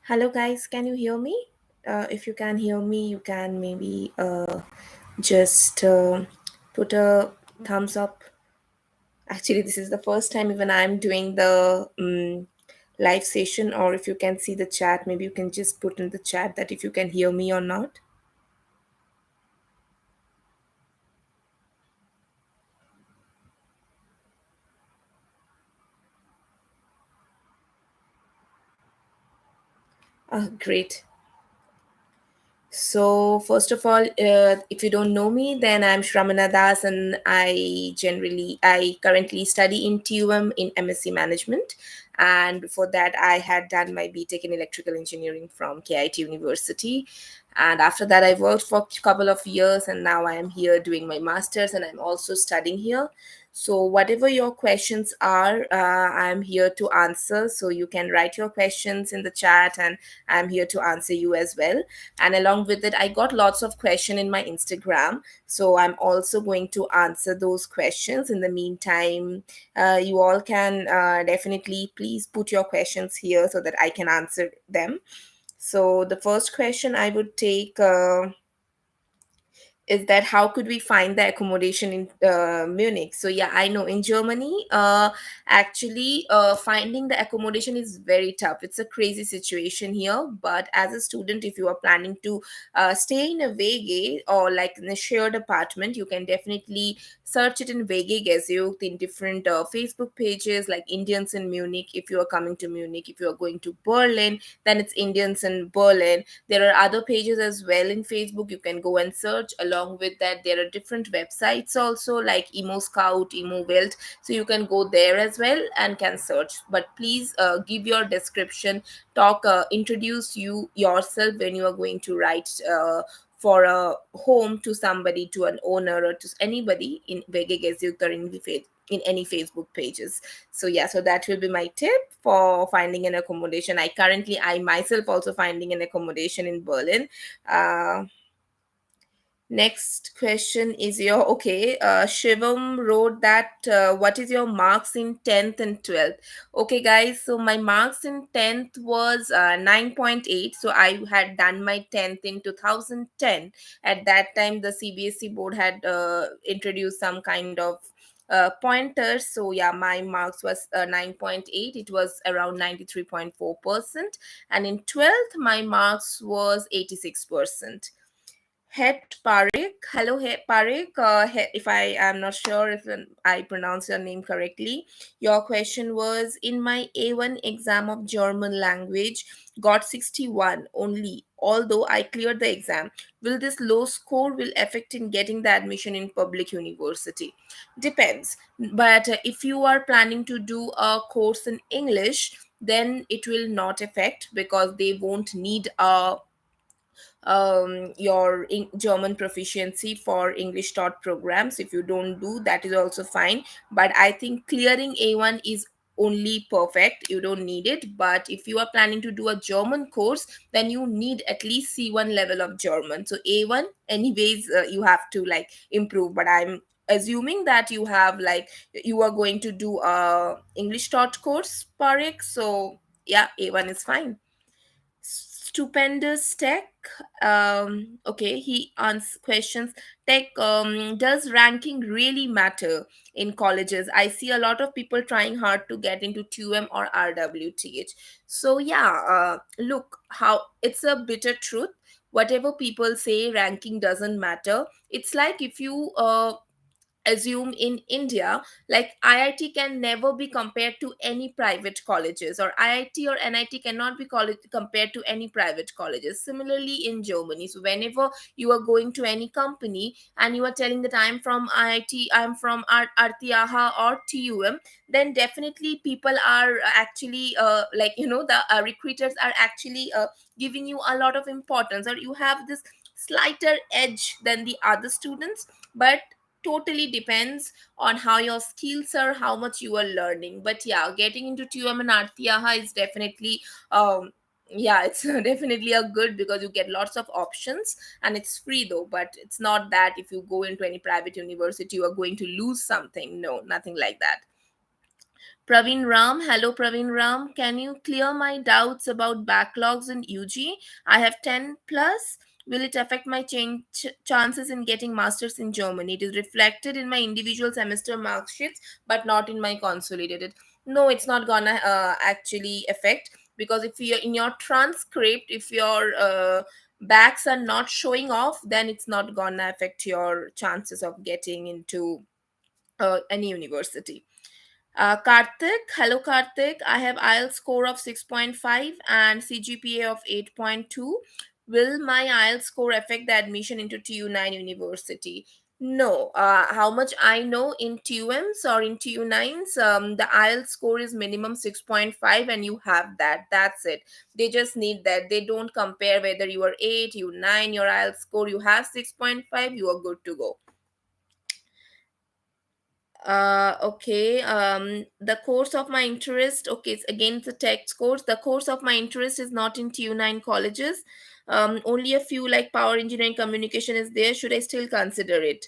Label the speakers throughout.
Speaker 1: Hello, guys. Can you hear me? If you can hear me, you can maybe just put a thumbs up. Actually, this is the first time even I'm doing the live session, or if you can see the chat, maybe you can just put in the chat that if you can hear me or not. Great. So, first of all, if you don't know me, then I'm Shramana Das, and I currently study in TUM in MSc Management. And before that, I had done my BTech in Electrical Engineering from KIT University. And after that, I worked for a couple of years, and now I am here doing my master's, and I'm also studying here. So, whatever your questions are, I'm here to answer. So, you can write your questions in the chat, and I'm here to answer you as well. And along with it, I got lots of questions in my Instagram, so I'm also going to answer those questions. In the meantime, you all can definitely please put your questions here so that I can answer them. So the first question I would take is that how could we find the accommodation in Munich? So yeah, I know in Germany, actually, finding the accommodation is very tough. It's a crazy situation here. But as a student, if you are planning to stay in a WG or like in a shared apartment, you can definitely search it in WG Gesucht in different Facebook pages like Indians in Munich. If you are coming to Munich, if you are going to Berlin, then it's Indians in Berlin. There are other pages as well in Facebook. You can go and search. Along with that, there are different websites also like Emo Scout, Emo Welt. So you can go there as well and can search. But please give your description, introduce you yourself when you are going to write for a home to somebody, to an owner, or to anybody in Vegegezyuk or in any Facebook pages. So yeah, so that will be my tip for finding an accommodation. I myself also finding an accommodation in Berlin. Next question is your okay. Shivam wrote that what is your marks in 10th and 12th? Okay, guys. So my marks in 10th was 9.8. So I had done my 10th in 2010. At that time, the CBSE board had introduced some kind of pointers. So yeah, my marks was 9.8. It was around 93.4%. And in 12th, my marks was 86%. Het Parik. Hello, Het Parik. If I am not sure if I pronounce your name correctly, your question was in my A1 exam of German language, got 61 only. Although I cleared the exam, will this low score will affect in getting the admission in public university? Depends. But if you are planning to do a course in English, then it will not affect because they won't need a your German proficiency for English taught programs. If you don't do that, is also fine. But I think clearing A1 is only perfect. You don't need it. But if you are planning to do a German course, then you need at least C1 level of German. So A1, anyways, you have to like improve. But I'm assuming that you have like you are going to do a English taught course, Parik. So yeah, A1 is fine. Stupendous Tech. Okay, he answers questions. Tech, does ranking really matter in colleges? I see a lot of people trying hard to get into TUM or RWTH. So yeah, look how it's a bitter truth. Whatever people say, ranking doesn't matter. It's like if you assume in India, like IIT can never be compared to any private colleges, or IIT or NIT cannot be compared to any private colleges. Similarly, in Germany, so whenever you are going to any company and you are telling that I'm from IIT, I'm from Artiaha or TUM, then definitely people are actually like the recruiters are actually giving you a lot of importance, or you have this slighter edge than the other students. But totally depends on how your skills are, how much you are learning. But yeah, getting into TUM and Artiaha is definitely yeah, it's definitely a good because you get lots of options and it's free though. But it's not that if you go into any private university you are going to lose something. No, nothing like that. Praveen Ram, hello Praveen Ram. Can you clear my doubts about backlogs in UG? I have 10 plus. Will it affect my chances in getting masters in Germany? It is reflected in my individual semester mark sheets, but not in my consolidated. No, it's not gonna actually affect, because if you're in your transcript, if your backs are not showing off, then it's not gonna affect your chances of getting into any university. Karthik, hello Karthik. I have IELTS score of 6.5 and CGPA of 8.2. Will my IELTS score affect the admission into TU9 university? No. How much I know, in TUMs or in TU9s, the IELTS score is minimum 6.5 and you have that. That's it. They just need that. They don't compare whether you are 8, you 9, your IELTS score, you have 6.5, you are good to go. Okay. The course of my interest, okay, it's again it's a text course. The course of my interest is not in TU9 colleges. Only a few like power engineering communication is there. Should I still consider it?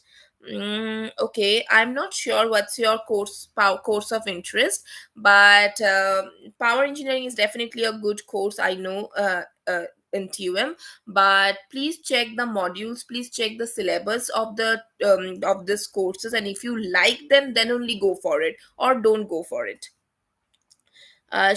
Speaker 1: Okay, I'm not sure what's your course of interest, but power engineering is definitely a good course. I know in TUM, but please check the modules, please check the syllabus of this courses, and if you like them, then only go for it, or don't go for it.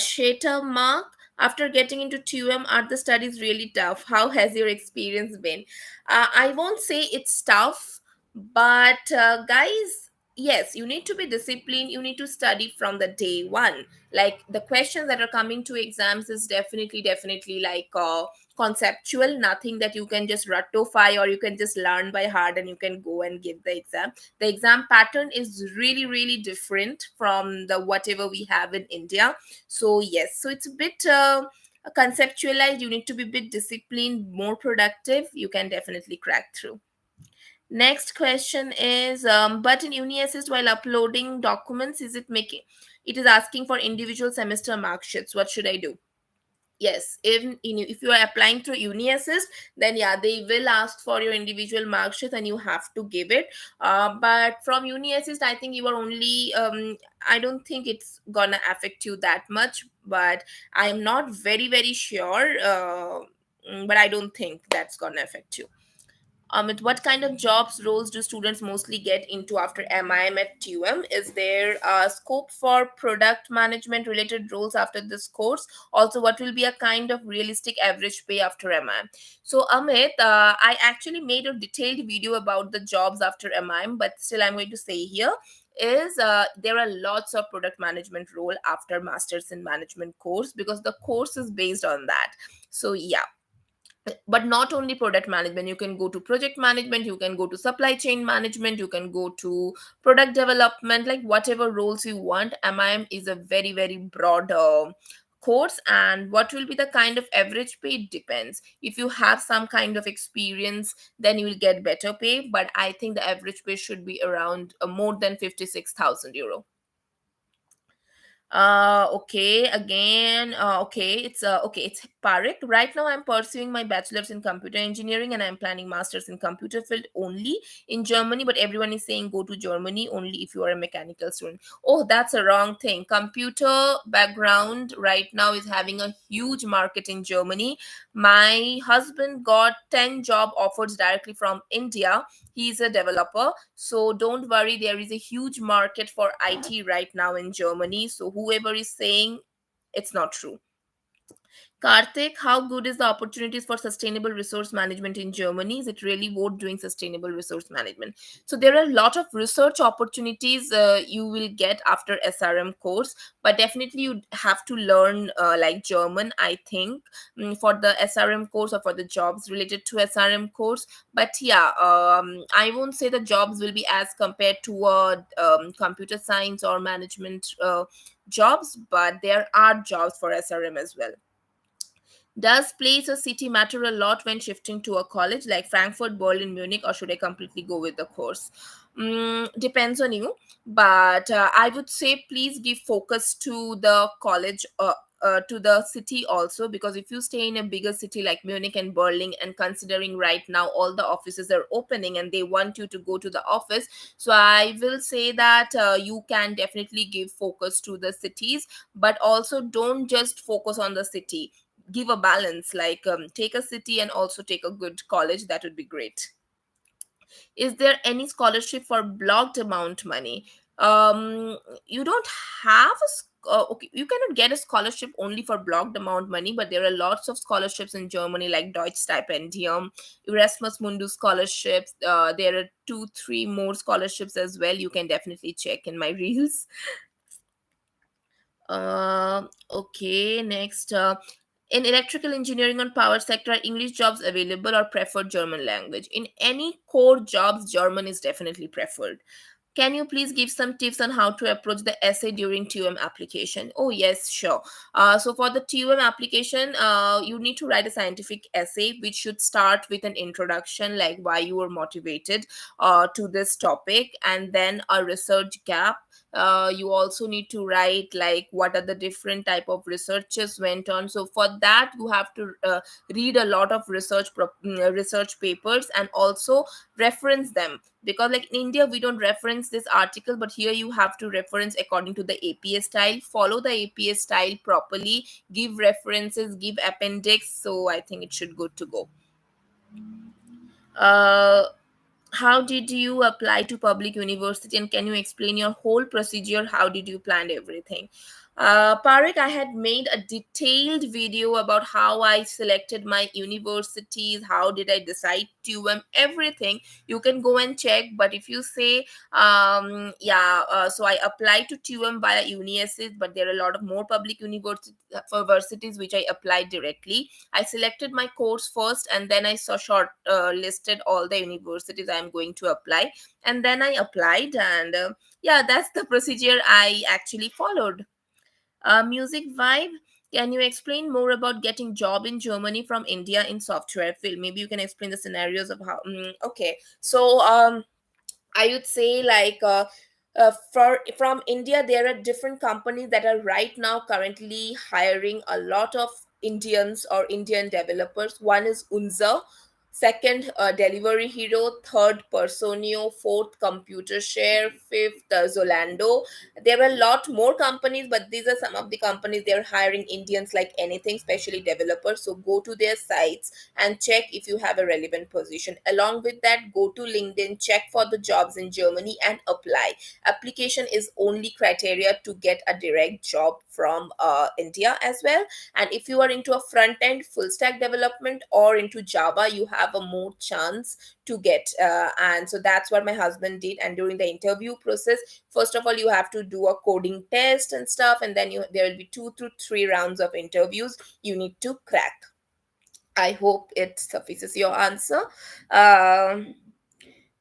Speaker 1: Sheta Mark, after getting into TUM, are the studies really tough? How has your experience been? I won't say it's tough, but guys, yes, you need to be disciplined. You need to study from the day one. Like the questions that are coming to exams is definitely like conceptual, nothing that you can just ratify or you can just learn by heart and you can go and give the exam. The exam pattern is really different from the whatever we have in India. So yes, so it's a bit conceptualized. You need to be a bit disciplined, more productive. You can definitely crack through. Next question is, but in uni assist while uploading documents, is it making, it is asking for individual semester mark sheets? What should I do? Yes, if you are applying through uni assist, then yeah, they will ask for your individual mark sheet and you have to give it. But from uni assist, I think you are only I don't think it's gonna affect you that much, but I am not very sure, but I don't think that's gonna affect you. Amit, what kind of jobs roles do students mostly get into after MIM at TUM? Is there a scope for product management related roles after this course? Also, what will be a kind of realistic average pay after MIM? So, Amit, I actually made a detailed video about the jobs after MIM, but still, I'm going to say here is there are lots of product management role after masters in management course, because the course is based on that. So yeah, but not only product management, you can go to project management, you can go to supply chain management, you can go to product development, like whatever roles you want. MIM is a very broad course. And what will be the kind of average pay? It depends. If you have some kind of experience, then you will get better pay, but I think the average pay should be around more than 56,000 euro. Okay, again, okay, it's Parik. Right now, I'm pursuing my bachelor's in computer engineering and I'm planning master's in computer field only in Germany. But everyone is saying go to Germany only if you are a mechanical student. Oh, that's a wrong thing. Computer background right now is having a huge market in Germany. My husband got 10 job offers directly from India. He's a developer, so don't worry, there is a huge market for IT right now in Germany. So whoever is saying, it's not true. Karthik, how good is the opportunities for sustainable resource management in Germany? Is it really worth doing sustainable resource management? So there are a lot of research opportunities you will get after SRM course, but definitely you have to learn like German, I think, for the SRM course or for the jobs related to SRM course. But yeah, I won't say the jobs will be as compared to computer science or management jobs, but there are jobs for SRM as well. Does place or city matter a lot when shifting to a college like Frankfurt, Berlin, Munich, or should I completely go with the course? Depends on you, but I would say please give focus to the college. to the city also, because if you stay in a bigger city like Munich and Berlin, and considering right now all the offices are opening and they want you to go to the office, so I will say that you can definitely give focus to the cities, but also don't just focus on the city. Give a balance, like take a city and also take a good college. That would be great. Is there any scholarship for blocked amount money? You don't have okay, you cannot get a scholarship only for blocked amount money, but there are lots of scholarships in Germany, like Deutsch Stipendium, Erasmus Mundus scholarships. There are two three more scholarships as well. You can definitely check in my reels. Okay, next. In electrical engineering and power sector, are English jobs available or preferred German language? In any core jobs, German is definitely preferred. Can you please give some tips on how to approach the essay during TUM application? Oh, yes, sure. So, for the TUM application, you need to write a scientific essay which should start with an introduction, like why you were motivated to this topic, and then a research gap. You also need to write like what are the different type of researches went on. So for that you have to read a lot of research papers, and also reference them, because like in India we don't reference this article, but here you have to reference according to the APA style. Follow the APA style properly, give references, give appendix, so I think it should good to go. uh, how did you apply to public university, and can you explain your whole procedure? How did you plan everything? Parik, I had made a detailed video about how I selected my universities, how did I decide to, everything. You can go and check. But if you say, so I applied to TUM via UniSs, but there are a lot of more public universities which I applied directly. I selected my course first, and then I saw short listed all the universities I'm going to apply, and then I applied, and yeah, that's the procedure I actually followed. Music vibe. Can you explain more about getting job in Germany from India in software field? Maybe you can explain the scenarios of how. Okay, so I would say like for from India, there are different companies that are right now currently hiring a lot of Indians or Indian developers. One is Unza, second Delivery Hero, third Personio, fourth Computer Share, fifth Zolando. There are a lot more companies, but these are some of the companies they're hiring Indians like anything, especially developers. So go to their sites and check if you have a relevant position. Along with that, go to LinkedIn, check for the jobs in Germany and apply. Application is only criteria to get a direct job from India as well. And if you are into a front end full stack development or into Java, you have a more chance to get. And so that's what my husband did. And during the interview process, first of all, you have to do a coding test and stuff, and then there will be 2 to 3 rounds of interviews you need to crack. I hope it suffices your answer. Um,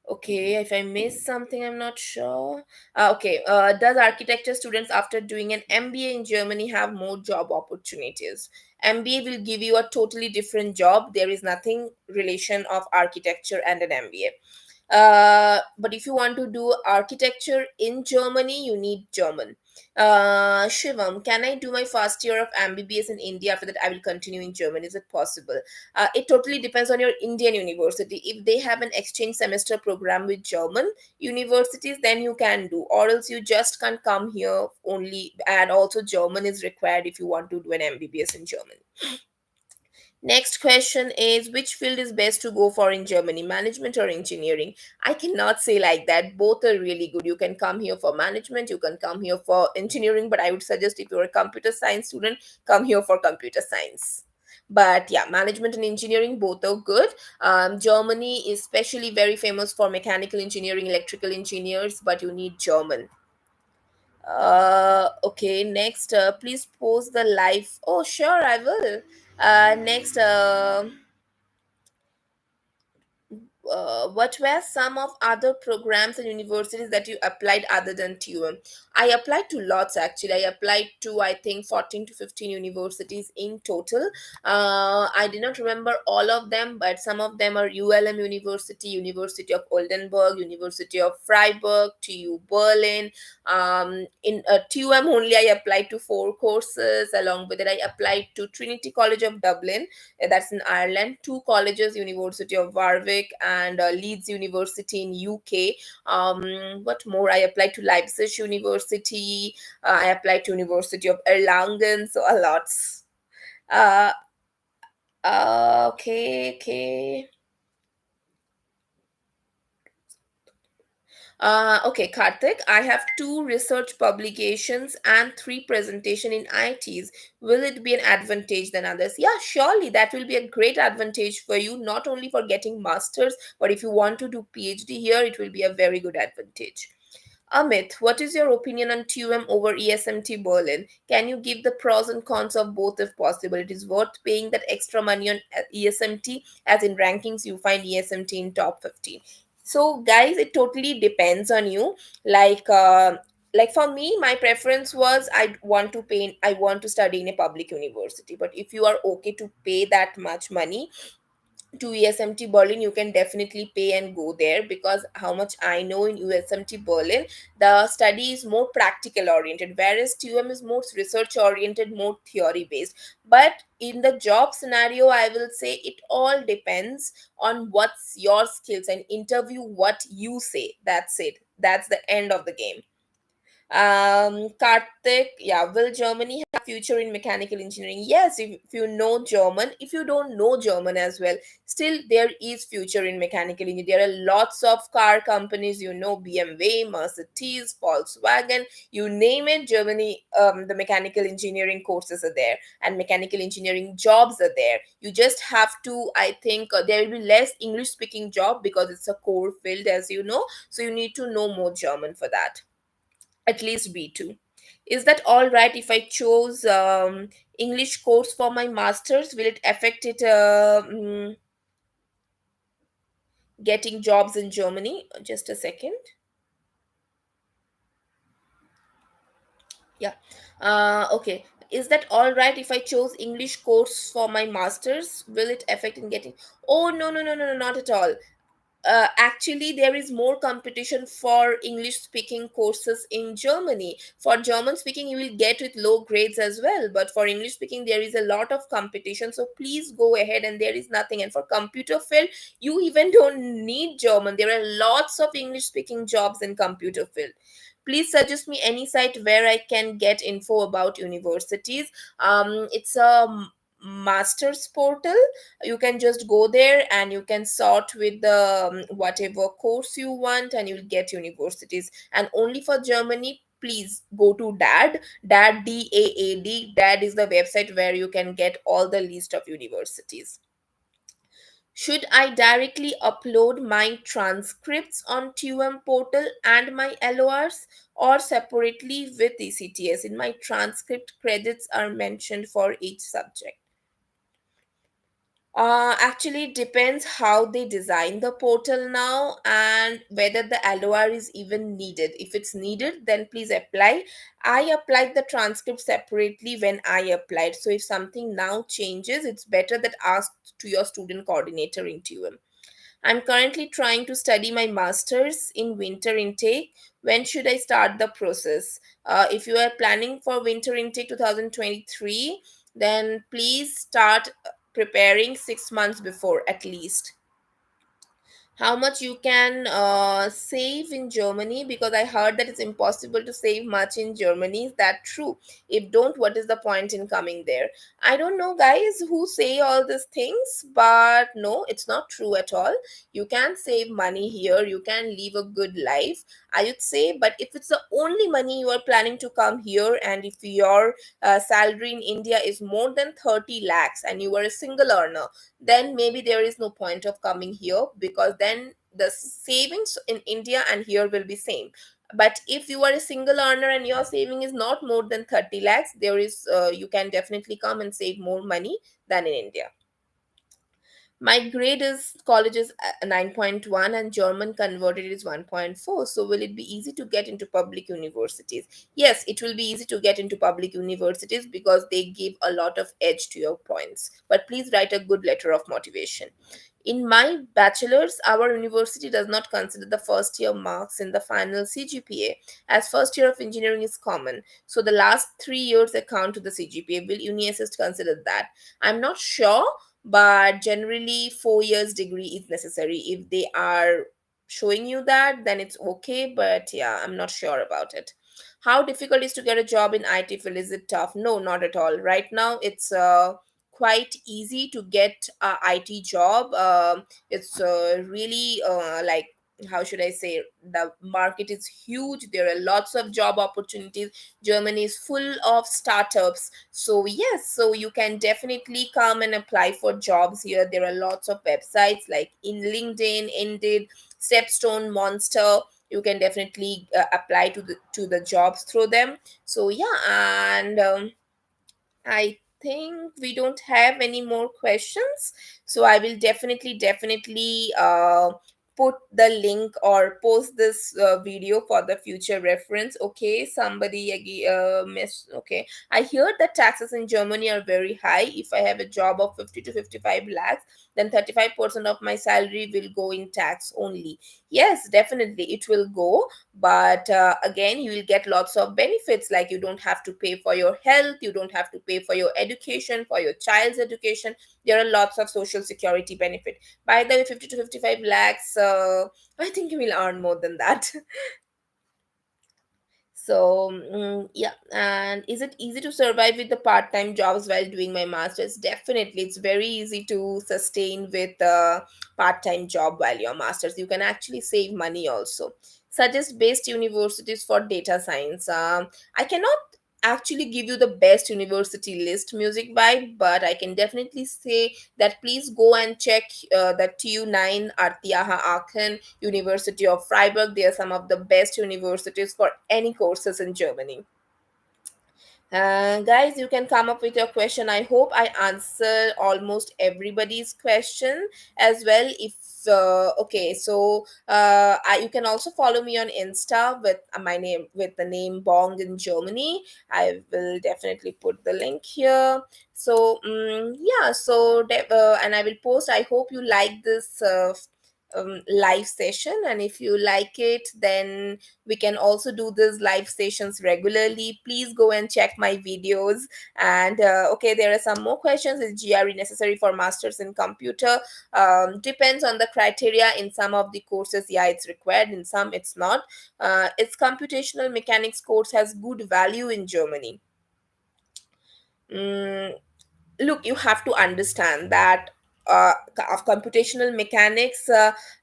Speaker 1: okay, if I missed something, I'm not sure. Okay, does architecture students after doing an MBA in Germany have more job opportunities? MBA will give you a totally different job. There is nothing relation of architecture and an MBA. But if you want to do architecture in Germany, you need German. Shivam, can I do my first year of MBBS in India? After that, I will continue in Germany. Is it possible? It totally depends on your Indian university. If they have an exchange semester program with German universities, then you can do, or else you just can't come here only. And also, German is required if you want to do an MBBS in Germany. Next question is, which field is best to go for in Germany, management or engineering? I cannot say like that. Both are really good. You can come here for management, you can come here for engineering, but I would suggest if you're a computer science student, come here for computer science. But yeah, management and engineering both are good. Germany is especially very famous for mechanical engineering, electrical engineers, but you need German. Okay, next, please post the live. Oh, sure, I will. Next, what were some of other programs and universities that you applied other than TUM? I applied to lots actually. I applied to, I think, 14 to 15 universities in total. I did not remember all of them, but some of them are ULM University, University of Oldenburg, University of Freiburg, TU Berlin. In TUM only, I applied to four courses. Along with it, I applied to Trinity College of Dublin, that's in Ireland, two colleges, University of Warwick and Leeds University in UK. What more? I applied to Leipzig University. I applied to University of Erlangen, so a lot. Uh, okay. Okay, Karthik, I have two research publications and three presentation in ITs. Will it be an advantage than others? Yeah, surely that will be a great advantage for you, not only for getting masters, but if you want to do PhD here, it will be a very good advantage. Amit, what is your opinion on TUM over ESMT Berlin? Can you give the pros and cons of both if possible? It is worth paying that extra money on ESMT, as in rankings you find ESMT in top 15. So guys, it totally depends on you. Like for me, my preference was I want to study in a public university. But if you are okay to pay that much money to USMT Berlin, you can definitely pay and go there, because how much I know, in USMT Berlin, the study is more practical oriented, whereas TUM is more research oriented, more theory based. But in the job scenario, I will say it all depends on what's your skills, and interview what you say. That's it. That's the end of the game. Karthik, yeah, will Germany have future in mechanical engineering? Yes, if you know German. If you don't know German as well, still there is future in mechanical engineering. There are lots of car companies, BMW, Mercedes, Volkswagen, you name it. Germany, the mechanical engineering courses are there, and mechanical engineering jobs are there. You just have to, I think, there will be less English speaking job because it's a core field, as you know. So you need to know more German for that, at least B2. Is that all right if I chose English course for my masters? Will it affect it getting jobs in Germany? Just a second. Yeah. Okay. Is that all right if I chose English course for my masters? Will it affect in getting? Oh, no, not at all. Actually, there is more competition for English speaking courses in Germany. For German speaking, you will get with low grades as well, but for English speaking, there is a lot of competition. So please go ahead, and there is nothing. And for computer field, you even don't need German. There are lots of English speaking jobs in computer field. Please suggest me any site where I can get info about universities. It's a masters portal. You can just go there and you can sort with the whatever course you want, and you'll get universities. And only for Germany, please go to dad, dad is the website where you can get all the list of universities. Should I directly upload my transcripts on TUM portal and my LORs, or separately with ECTS? In my transcript, credits are mentioned for each subject. Actually, it depends how they design the portal now, and whether the LOR is even needed. If it's needed, then please apply. I applied the transcript separately when I applied. So if something now changes, it's better that ask to your student coordinator in TUM. I'm currently trying to study my master's in winter intake. When should I start the process? If you are planning for winter intake 2023, then please start preparing 6 months before, at least. How much you can save in Germany, because I heard that it's impossible to save much in Germany. Is that true? If don't, what is the point in coming there? I don't know guys who say all these things, but no, it's not true at all. You can save money here, you can live a good life, I would say. But if it's the only money you are planning to come here, and if your salary in India is more than 30 lakhs and you are a single earner, then maybe there is no point of coming here, because then the savings in India and here will be same. But if you are a single earner and your saving is not more than 30 lakhs, you can definitely come and save more money than in India. My grade is college is 9.1 and German converted is 1.4. So will it be easy to get into public universities? Yes, it will be easy to get into public universities because they give a lot of edge to your points. But please write a good letter of motivation. In my bachelor's, our university does not consider the first year marks in the final CGPA, as first year of engineering is common. So the last 3 years account to the CGPA. Will UniAssist consider that? I'm not sure, but generally 4 years degree is necessary. If they are showing you that, then it's okay. But yeah, I'm not sure about it. How difficult is to get a job in IT field? Is it tough? No, not at all. Right now, it's quite easy to get a IT job. It's really like, how should I say, the market is huge. There are lots of job opportunities. Germany is full of startups. So yes, so you can definitely come and apply for jobs here. There are lots of websites like in LinkedIn, Indeed, Stepstone, Monster. You can definitely apply to the jobs through them. So yeah, and I think we don't have any more questions. So I will definitely put the link or post this video for the future reference. Okay, somebody miss. Okay, I heard that taxes in Germany are very high. If I have a job of 50 to 55 lakhs, then 35% of my salary will go in tax only. Yes, definitely it will go, but again, you will get lots of benefits, like you don't have to pay for your health, you don't have to pay for your education, for your child's education. There are lots of social security benefit. By the way, 50 to 55 lakhs, I think you will earn more than that. So, yeah. And is it easy to survive with the part time jobs while doing my master's? Definitely. It's very easy to sustain with a part time job while your master's. You can actually save money also. Suggest best universities for data science. I cannot actually give you the best university list, music vibe, but I can definitely say that please go and check the TU9 Artiaha Aachen University of Freiburg. They are some of the best universities for any courses in Germany. Guys, you can come up with your question. I hope I answered almost everybody's question as well. If okay, so you can also follow me on Insta with my name, with the name Bong in Germany. I will definitely put the link here. So yeah, so and I will post. I hope you like this live session, and if you like it, then we can also do these live sessions regularly. Please go and check my videos. And okay, there are some more questions. Is GRE necessary for masters in computer? Depends on the criteria. In some of the courses, yeah, it's required. In some, it's not. Its computational mechanics course has good value in Germany. Mm, Look, you have to understand that of computational mechanics,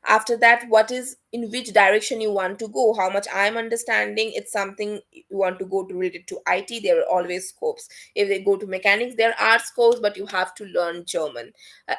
Speaker 1: after that, what is in which direction you want to go. How much I'm understanding, it's something you want to go to related to IT. There are always scopes. If they go to mechanics, there are scopes, but you have to learn German.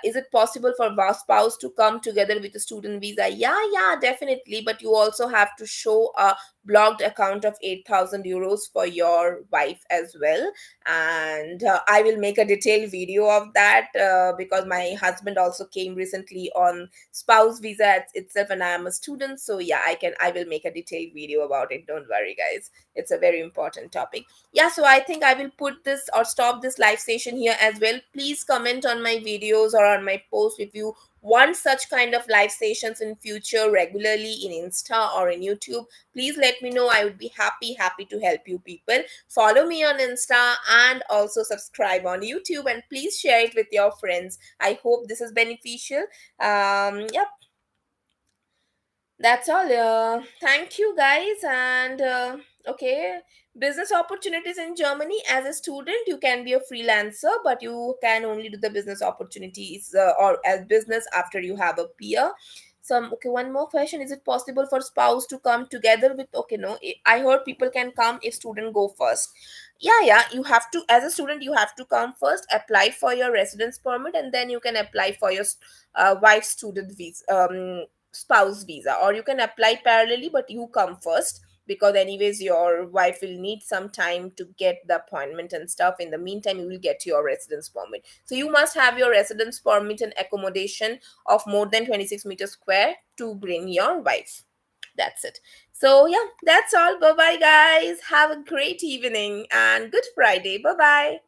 Speaker 1: Is it possible for a spouse to come together with a student visa? Yeah, yeah, definitely, but you also have to show a blocked account of 8,000 euros for your wife as well. And I will make a detailed video of that, because my husband also came recently on spouse visa itself, and I am a student. So yeah, I will make a detailed video about it. Don't worry, guys, it's a very important topic. Yeah, so I think I will put this or stop this live session here as well. Please comment on my videos or on my post if you want such kind of live sessions in future regularly in Insta or in YouTube. Please let me know. I would be happy to help you people. Follow me on Insta and also subscribe on YouTube, and please share it with your friends. I hope this is beneficial. Yep, that's all. Thank you, guys. And okay, business opportunities in Germany. As a student, you can be a freelancer, but you can only do the business opportunities or as business after you have a peer. Some okay. One more question: is it possible for spouse to come together with? Okay, no. I heard people can come if student go first. Yeah, yeah. You have to, as a student, you have to come first, apply for your residence permit, and then you can apply for your wife's student visa. Spouse visa, or you can apply parallelly, but you come first. because anyways your wife will need some time to get the appointment and stuff. In the meantime, you will get your residence permit. So you must have your residence permit and accommodation of more than 26 meters square to bring your wife. That's it. So yeah, that's all. Bye bye, guys. Have a great evening and good Friday. Bye bye.